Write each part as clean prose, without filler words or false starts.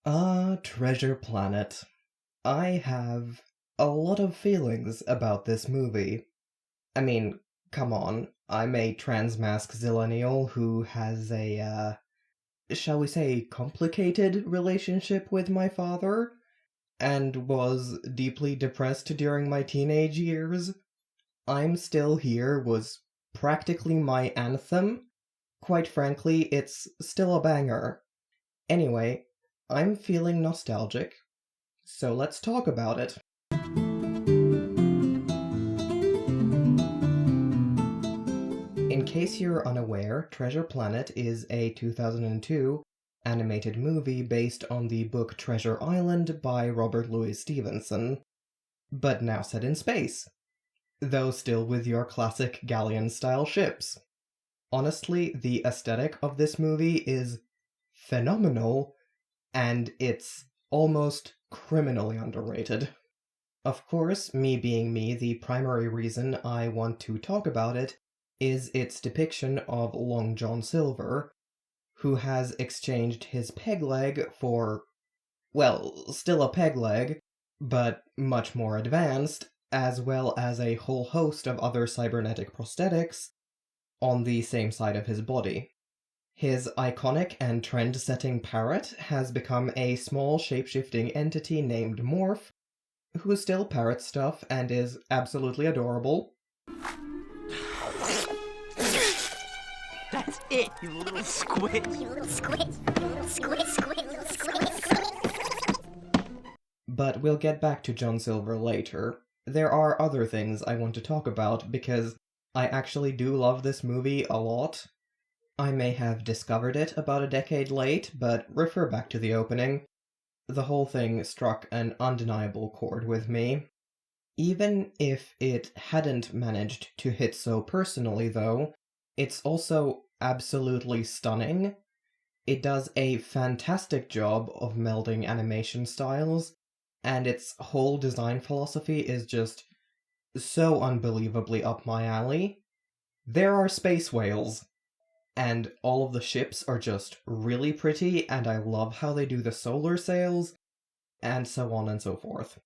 Treasure Planet. I have a lot of feelings about this movie. I mean, come on, I'm a transmask zillennial who has shall we say, complicated relationship with my father, and was deeply depressed during my teenage years. I'm Still Here was practically my anthem. Quite frankly, it's still a banger. Anyway, I'm feeling nostalgic, so let's talk about it. In case you're unaware, Treasure Planet is a 2002 animated movie based on the book Treasure Island by Robert Louis Stevenson, but now set in space, though still with your classic galleon-style ships. Honestly, the aesthetic of this movie is phenomenal, and it's almost criminally underrated. Of course, me being me, the primary reason I want to talk about it is its depiction of Long John Silver, who has exchanged his peg leg for, well, still a peg leg, but much more advanced, as well as a whole host of other cybernetic prosthetics on the same side of his body. His iconic and trend-setting parrot has become a small shape-shifting entity named Morph, who still parrots stuff and is absolutely adorable. That's it, you little squid. You little squid. You little squid, squid, little squid, squid. But we'll get back to John Silver later. There are other things I want to talk about because I actually do love this movie a lot. I may have discovered it about a decade late, but refer back to the opening. The whole thing struck an undeniable chord with me. Even if it hadn't managed to hit so personally, though, it's also absolutely stunning. It does a fantastic job of melding animation styles, and its whole design philosophy is just so unbelievably up my alley. There are space whales, and all of the ships are just really pretty, and I love how they do the solar sails, and so on and so forth.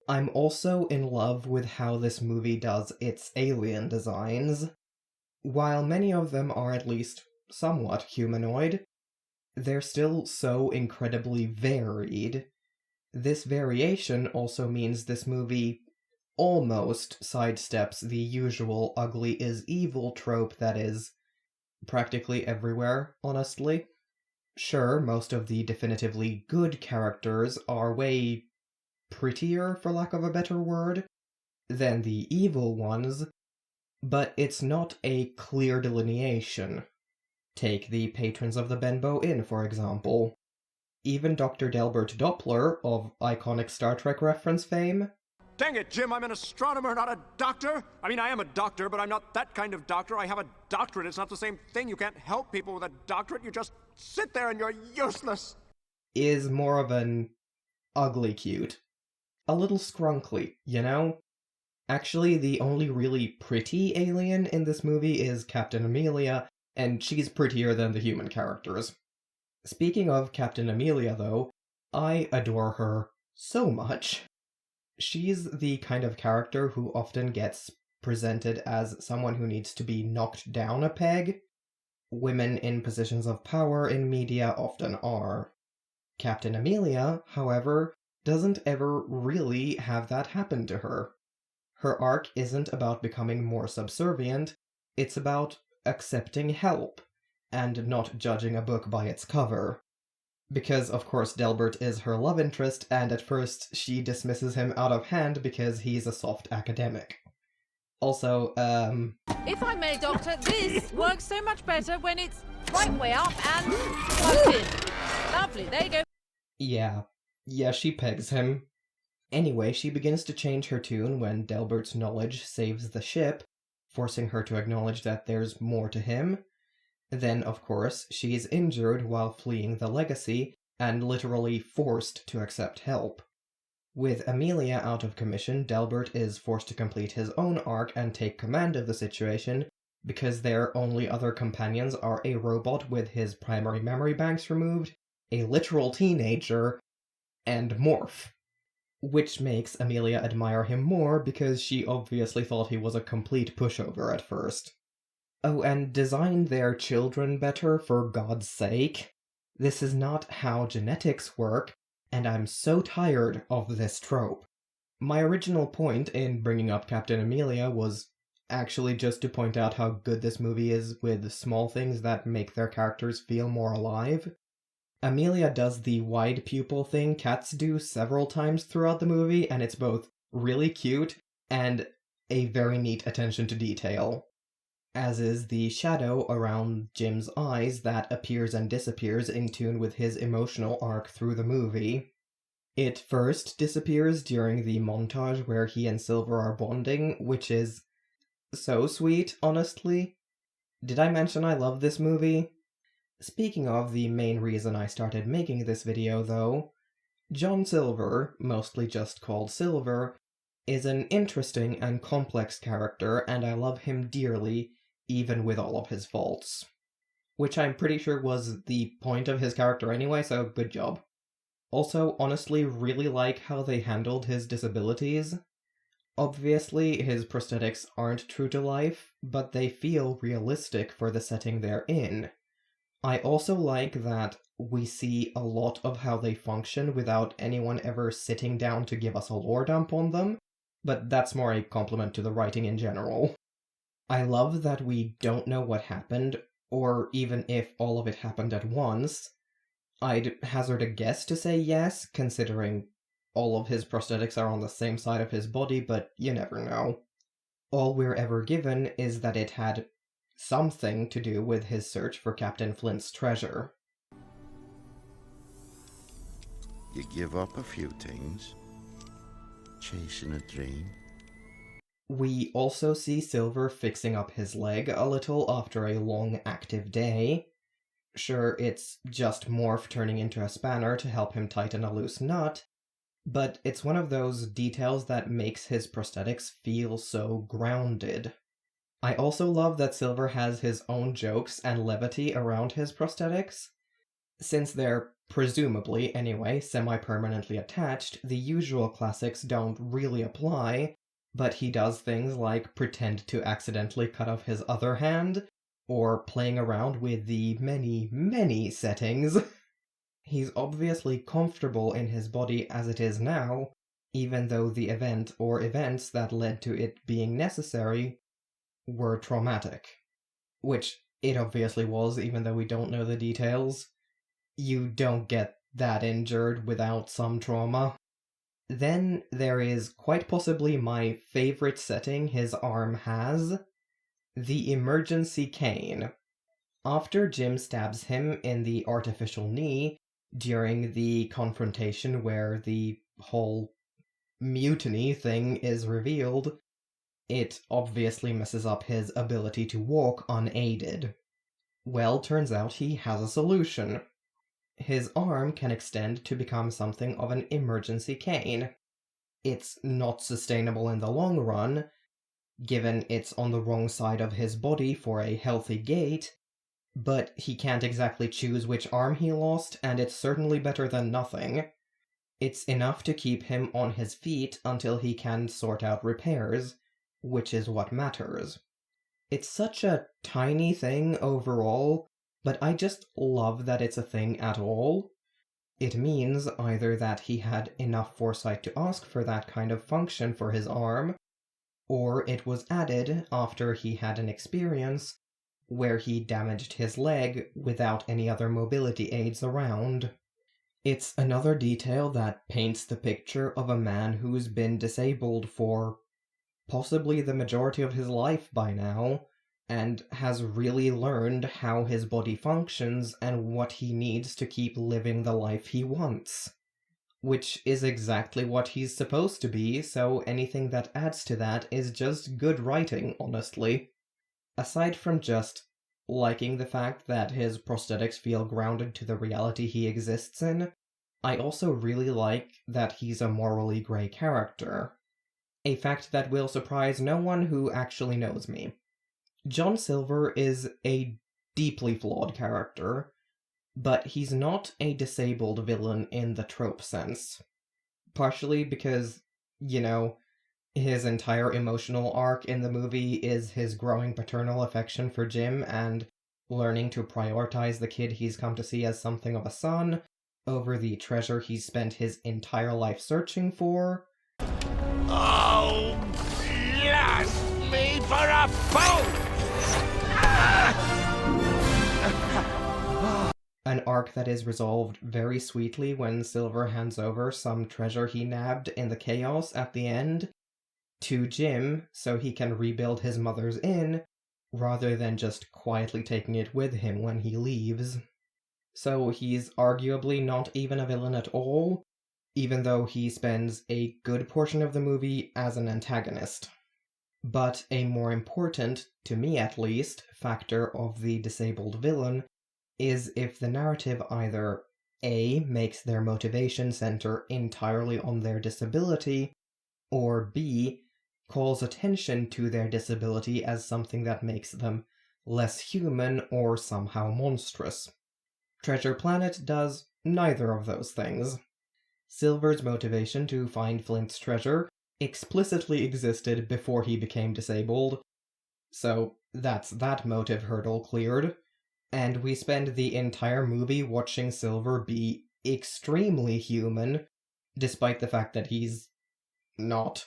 I'm also in love with how this movie does its alien designs. While many of them are at least somewhat humanoid, they're still so incredibly varied. This variation also means this movie almost sidesteps the usual ugly is evil trope that is practically everywhere, honestly. Sure, most of the definitively good characters are way prettier, for lack of a better word, than the evil ones, but it's not a clear delineation. Take the patrons of the Benbow Inn, for example. Even Dr. Delbert Doppler, of iconic Star Trek reference fame. Dang it, Jim, I'm an astronomer, not a doctor. I mean, I am a doctor, but I'm not that kind of doctor. I have a doctorate. It's not the same thing. You can't help people with a doctorate. You just sit there and you're useless. Is more of an ugly cute. A little scrunkly, you know? Actually, the only really pretty alien in this movie is Captain Amelia, and she's prettier than the human characters. Speaking of Captain Amelia, though, I adore her so much. She's the kind of character who often gets presented as someone who needs to be knocked down a peg. Women in positions of power in media often are. Captain Amelia, however, doesn't ever really have that happen to her. Her arc isn't about becoming more subservient, it's about accepting help, and not judging a book by its cover. Because, of course, Delbert is her love interest, and at first she dismisses him out of hand because he's a soft academic. Also, If I may, Doctor, this works so much better when it's right way up and plugged in. Lovely, there you go. Yeah, she pegs him. Anyway, she begins to change her tune when Delbert's knowledge saves the ship, forcing her to acknowledge that there's more to him. Then, of course, she is injured while fleeing the Legacy, and literally forced to accept help. With Amelia out of commission, Delbert is forced to complete his own arc and take command of the situation, because their only other companions are a robot with his primary memory banks removed, a literal teenager, and morph. Which makes Amelia admire him more because she obviously thought he was a complete pushover at first. Oh, and design their children better, for God's sake. This is not how genetics work, and I'm so tired of this trope. My original point in bringing up Captain Amelia was actually just to point out how good this movie is with small things that make their characters feel more alive. Amelia does the wide pupil thing cats do several times throughout the movie, and it's both really cute and a very neat attention to detail. As is the shadow around Jim's eyes that appears and disappears in tune with his emotional arc through the movie. It first disappears during the montage where he and Silver are bonding, which is so sweet, honestly. Did I mention I love this movie? Speaking of the main reason I started making this video, though, John Silver, mostly just called Silver, is an interesting and complex character, and I love him dearly, even with all of his faults. Which I'm pretty sure was the point of his character anyway, so good job. Also, honestly, really like how they handled his disabilities. Obviously, his prosthetics aren't true to life, but they feel realistic for the setting they're in. I also like that we see a lot of how they function without anyone ever sitting down to give us a lore dump on them, but that's more a compliment to the writing in general. I love that we don't know what happened, or even if all of it happened at once. I'd hazard a guess to say yes, considering all of his prosthetics are on the same side of his body, but you never know. All we're ever given is that it had something to do with his search for Captain Flint's treasure. You give up a few things, chasing a dream. We also see Silver fixing up his leg a little after a long active day. Sure, it's just Morph turning into a spanner to help him tighten a loose nut, but it's one of those details that makes his prosthetics feel so grounded. I also love that Silver has his own jokes and levity around his prosthetics. Since they're, presumably anyway, semi-permanently attached, the usual classics don't really apply, but he does things like pretend to accidentally cut off his other hand, or playing around with the many, many settings. He's obviously comfortable in his body as it is now, even though the event or events that led to it being necessary were traumatic. Which it obviously was, even though we don't know the details. You don't get that injured without some trauma. Then there is quite possibly my favorite setting his arm has, the emergency cane. After Jim stabs him in the artificial knee during the confrontation where the whole mutiny thing is revealed, it obviously messes up his ability to walk unaided. Well, turns out he has a solution. His arm can extend to become something of an emergency cane. It's not sustainable in the long run, given it's on the wrong side of his body for a healthy gait, but he can't exactly choose which arm he lost, and it's certainly better than nothing. It's enough to keep him on his feet until he can sort out repairs, which is what matters. It's such a tiny thing overall, but I just love that it's a thing at all. It means either that he had enough foresight to ask for that kind of function for his arm, or it was added after he had an experience where he damaged his leg without any other mobility aids around. It's another detail that paints the picture of a man who's been disabled for possibly the majority of his life by now, and has really learned how his body functions and what he needs to keep living the life he wants. Which is exactly what he's supposed to be, so anything that adds to that is just good writing, honestly. Aside from just liking the fact that his prosthetics feel grounded to the reality he exists in, I also really like that he's a morally grey character. A fact that will surprise no one who actually knows me. John Silver is a deeply flawed character. but he's not a disabled villain in the trope sense. Partially because, his entire emotional arc in the movie is his growing paternal affection for Jim and learning to prioritize the kid he's come to see as something of a son over the treasure he's spent his entire life searching for. Oh, blast me for a fool! An arc that is resolved very sweetly when Silver hands over some treasure he nabbed in the chaos at the end to Jim so he can rebuild his mother's inn, rather than just quietly taking it with him when he leaves. So he's arguably not even a villain at all, even though he spends a good portion of the movie as an antagonist. But a more important, to me at least, factor of the disabled villain is if the narrative either A. makes their motivation center entirely on their disability, or B. calls attention to their disability as something that makes them less human or somehow monstrous. Treasure Planet does neither of those things. Silver's motivation to find Flint's treasure explicitly existed before he became disabled, so that's that motive hurdle cleared, and we spend the entire movie watching Silver be extremely human, despite the fact that he's not.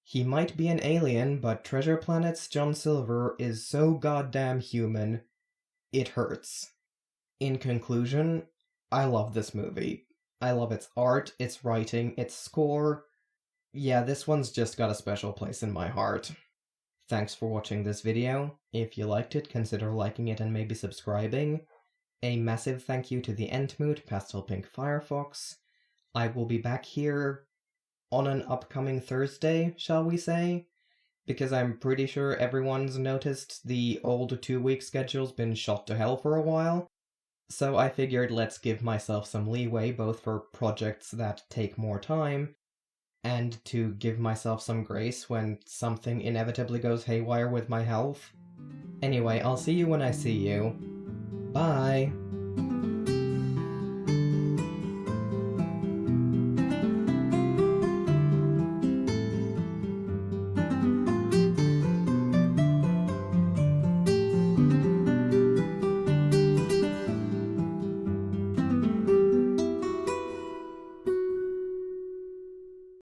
He might be an alien, but Treasure Planet's John Silver is so goddamn human, it hurts. In conclusion, I love this movie. I love its art, its writing, its score. Yeah, this one's just got a special place in my heart. Thanks for watching this video. If you liked it, consider liking it and maybe subscribing. A massive thank you to the Entmoot Pastel Pink Firefox. I will be back here on an upcoming Thursday, shall we say? Because I'm pretty sure everyone's noticed the old 2-week schedule's been shot to hell for a while. So I figured let's give myself some leeway both for projects that take more time, and to give myself some grace when something inevitably goes haywire with my health. Anyway, I'll see you when I see you. Bye!